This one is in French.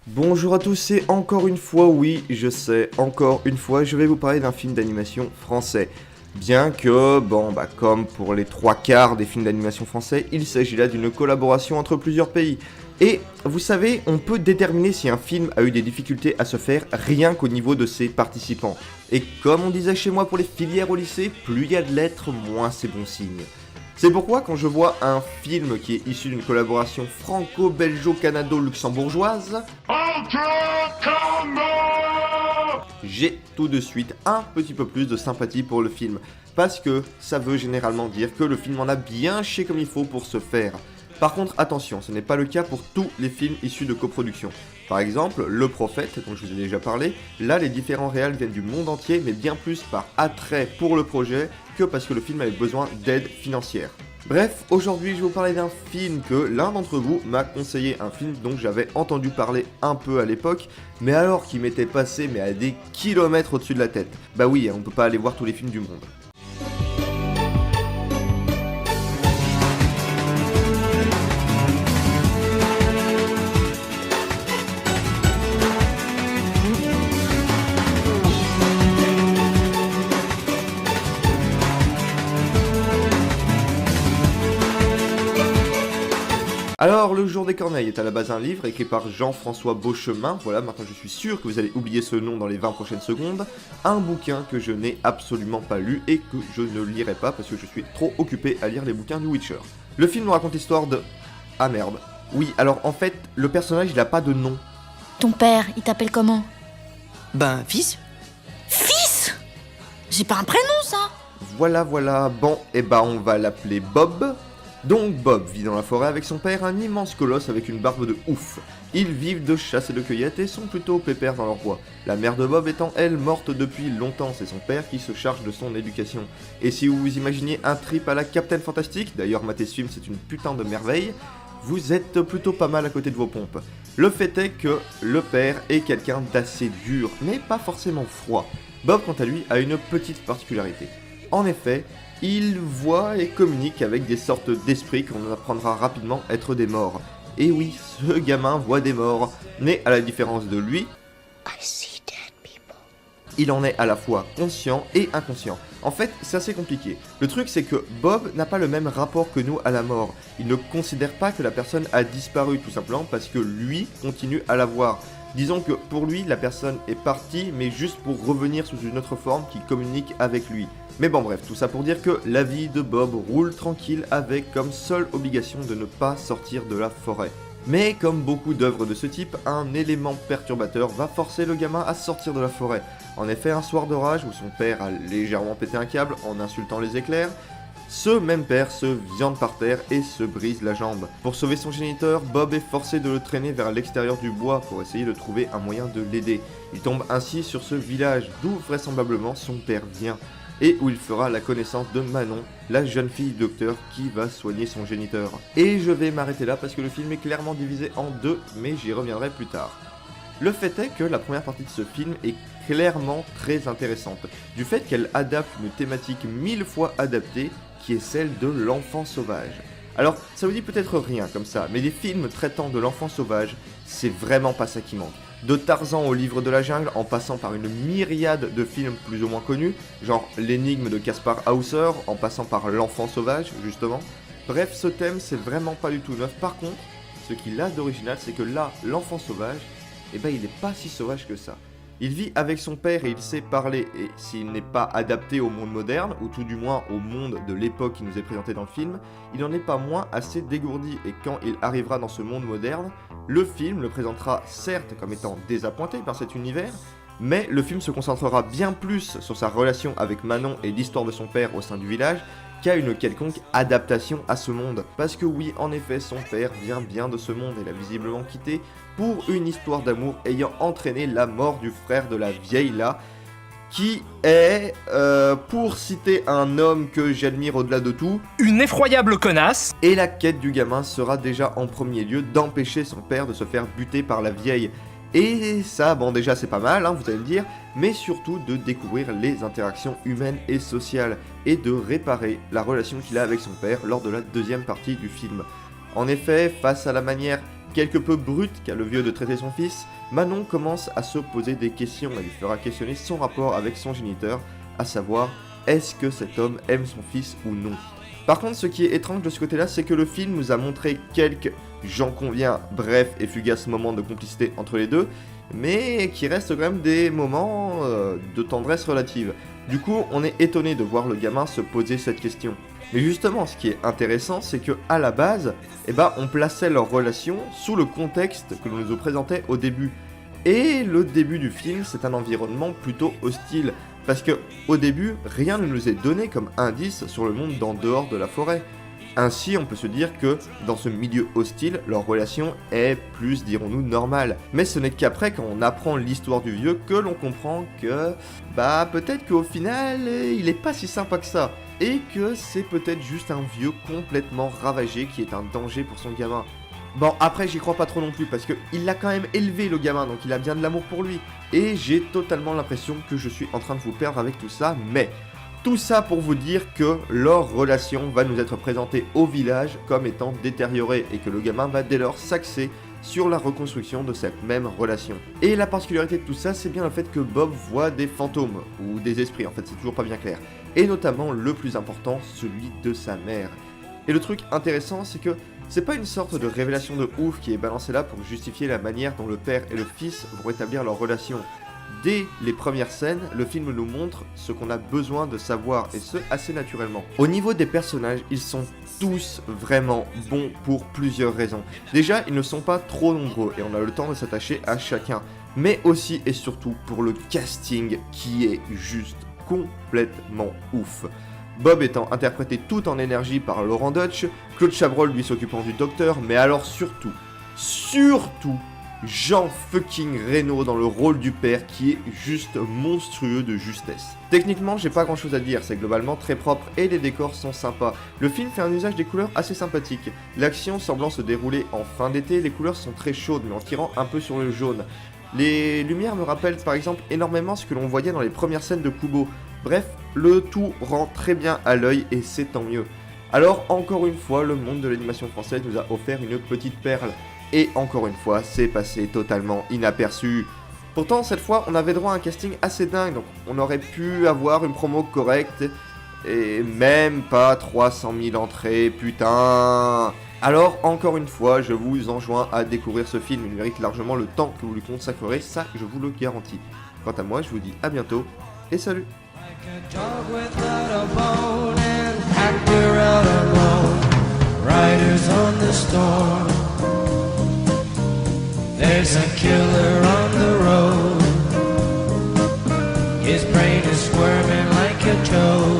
Bonjour à tous et encore une fois, oui, je sais, encore une fois, je vais vous parler d'un film d'animation français. Bien que, comme pour les trois quarts des films d'animation français, il s'agit là d'une collaboration entre plusieurs pays. Et vous savez, on peut déterminer si un film a eu des difficultés à se faire rien qu'au niveau de ses participants. Et comme on disait chez moi pour les filières au lycée, plus il y a de lettres, moins c'est bon signe. C'est pourquoi quand je vois un film qui est issu d'une collaboration franco-belgeo-canado-luxembourgeoise, j'ai tout de suite un petit peu plus de sympathie pour le film, parce que ça veut généralement dire que le film en a bien chié comme il faut pour se faire. Par contre, attention, ce n'est pas le cas pour tous les films issus de coproduction. Par exemple, Le Prophète, dont je vous ai déjà parlé, là les différents réals viennent du monde entier, mais bien plus par attrait pour le projet que parce que le film avait besoin d'aide financière. Bref, aujourd'hui je vais vous parler d'un film que l'un d'entre vous m'a conseillé, un film dont j'avais entendu parler un peu à l'époque, mais alors qui m'était passé à des kilomètres au-dessus de la tête. Bah oui, on peut pas aller voir tous les films du monde. Alors, Le Jour des Corneilles est à la base un livre écrit par Jean-François Beauchemin, voilà, maintenant je suis sûr que vous allez oublier ce nom dans les 20 prochaines secondes, un bouquin que je n'ai absolument pas lu et que je ne lirai pas parce que je suis trop occupé à lire les bouquins du Witcher. Le film nous raconte l'histoire de... Ah merde. Oui, alors en fait, le personnage il a pas de nom. Ton père, il t'appelle comment? Fils. Fils? J'ai pas un prénom, ça? Voilà, bon, on va l'appeler Bob. Donc Bob vit dans la forêt avec son père, un immense colosse avec une barbe de ouf. Ils vivent de chasse et de cueillette et sont plutôt pépères dans leur bois. La mère de Bob étant elle morte depuis longtemps, c'est son père qui se charge de son éducation. Et si vous vous imaginez un trip à la Captain Fantastic, d'ailleurs mater ce film c'est une putain de merveille, vous êtes plutôt pas mal à côté de vos pompes. Le fait est que le père est quelqu'un d'assez dur, mais pas forcément froid. Bob quant à lui a une petite particularité. En effet, il voit et communique avec des sortes d'esprits qu'on apprendra rapidement être des morts. Et oui, ce gamin voit des morts, mais à la différence de lui, il en est à la fois conscient et inconscient. En fait, c'est assez compliqué. Le truc, c'est que Bob n'a pas le même rapport que nous à la mort. Il ne considère pas que la personne a disparu, tout simplement parce que lui continue à la voir. Disons que pour lui, la personne est partie, mais juste pour revenir sous une autre forme qui communique avec lui. Mais bon bref, tout ça pour dire que la vie de Bob roule tranquille avec comme seule obligation de ne pas sortir de la forêt. Mais comme beaucoup d'œuvres de ce type, un élément perturbateur va forcer le gamin à sortir de la forêt. En effet, un soir d'orage où son père a légèrement pété un câble en insultant les éclairs, ce même père se viande par terre et se brise la jambe. Pour sauver son géniteur, Bob est forcé de le traîner vers l'extérieur du bois pour essayer de trouver un moyen de l'aider. Il tombe ainsi sur ce village d'où vraisemblablement son père vient, et où il fera la connaissance de Manon, la jeune fille docteur qui va soigner son géniteur. Et je vais m'arrêter là parce que le film est clairement divisé en deux, mais j'y reviendrai plus tard. Le fait est que la première partie de ce film est clairement très intéressante, du fait qu'elle adapte une thématique 1000 fois adaptée, qui est celle de l'enfant sauvage. Alors, ça vous dit peut-être rien comme ça, mais des films traitant de l'enfant sauvage, c'est vraiment pas ça qui manque. De Tarzan au Livre de la Jungle, en passant par une myriade de films plus ou moins connus, genre L'énigme de Kaspar Hauser, en passant par L'enfant sauvage, justement. Bref, ce thème, c'est vraiment pas du tout neuf. Par contre, ce qu'il a d'original, c'est que là, l'enfant sauvage, il est pas si sauvage que ça. Il vit avec son père et il sait parler, et s'il n'est pas adapté au monde moderne, ou tout du moins au monde de l'époque qui nous est présenté dans le film, il n'en est pas moins assez dégourdi, et quand il arrivera dans ce monde moderne, le film le présentera certes comme étant désappointé par cet univers, mais le film se concentrera bien plus sur sa relation avec Manon et l'histoire de son père au sein du village, qu'à une quelconque adaptation à ce monde. Parce que oui, en effet, son père vient bien de ce monde et l'a visiblement quitté pour une histoire d'amour ayant entraîné la mort du frère de la vieille là, qui est, pour citer un homme que j'admire au-delà de tout, Une effroyable connasse. Et la quête du gamin sera déjà en premier lieu d'empêcher son père de se faire buter par la vieille. Et ça, déjà c'est pas mal, vous allez me dire, mais surtout de découvrir les interactions humaines et sociales, et de réparer la relation qu'il a avec son père lors de la deuxième partie du film. En effet, face à la manière quelque peu brute qu'a le vieux de traiter son fils, Manon commence à se poser des questions et lui fera questionner son rapport avec son géniteur, à savoir, est-ce que cet homme aime son fils ou non. Par contre, ce qui est étrange de ce côté-là, c'est que le film nous a montré quelques, j'en conviens, brefs et fugaces moments de complicité entre les deux, mais qui restent quand même des moments de tendresse relative. Du coup, on est étonné de voir le gamin se poser cette question. Mais justement, ce qui est intéressant, c'est que à la base, on plaçait leur relation sous le contexte que l'on nous présentait au début. Et le début du film, c'est un environnement plutôt hostile, parce que au début, rien ne nous est donné comme indice sur le monde d'en dehors de la forêt. Ainsi, on peut se dire que, dans ce milieu hostile, leur relation est plus, dirons-nous, normale. Mais ce n'est qu'après, quand on apprend l'histoire du vieux, que l'on comprend que, peut-être qu'au final, il est pas si sympa que ça. Et que c'est peut-être juste un vieux complètement ravagé qui est un danger pour son gamin. Bon, après, j'y crois pas trop non plus, parce qu'il l'a quand même élevé, le gamin, donc il a bien de l'amour pour lui. Et j'ai totalement l'impression que je suis en train de vous perdre avec tout ça, mais... Tout ça pour vous dire que leur relation va nous être présentée au village comme étant détériorée et que le gamin va dès lors s'axer sur la reconstruction de cette même relation. Et la particularité de tout ça, c'est bien le fait que Bob voit des fantômes, ou des esprits, en fait c'est toujours pas bien clair. Et notamment le plus important, celui de sa mère. Et le truc intéressant, c'est que c'est pas une sorte de révélation de ouf qui est balancée là pour justifier la manière dont le père et le fils vont établir leur relation. Dès les premières scènes, le film nous montre ce qu'on a besoin de savoir, et ce, assez naturellement. Au niveau des personnages, ils sont tous vraiment bons pour plusieurs raisons. Déjà, ils ne sont pas trop nombreux, et on a le temps de s'attacher à chacun. Mais aussi et surtout pour le casting qui est juste complètement ouf. Bob étant interprété tout en énergie par Laurent Dutch, Claude Chabrol lui s'occupant du docteur, mais alors surtout, Jean fucking Reno dans le rôle du père qui est juste monstrueux de justesse. Techniquement, j'ai pas grand chose à dire, c'est globalement très propre et les décors sont sympas. Le film fait un usage des couleurs assez sympathique. L'action semblant se dérouler en fin d'été, les couleurs sont très chaudes mais en tirant un peu sur le jaune. Les lumières me rappellent par exemple énormément ce que l'on voyait dans les premières scènes de Kubo. Bref, le tout rend très bien à l'œil et c'est tant mieux. Alors encore une fois, le monde de l'animation française nous a offert une petite perle. Et encore une fois, c'est passé totalement inaperçu. Pourtant, cette fois, on avait droit à un casting assez dingue, donc on aurait pu avoir une promo correcte, et même pas 300 000 entrées, putain. Alors, encore une fois, je vous enjoins à découvrir ce film, il mérite largement le temps que vous lui consacrerez, ça je vous le garantis. Quant à moi, je vous dis à bientôt, et salut. There's a killer on the road. His brain is squirming like a toad.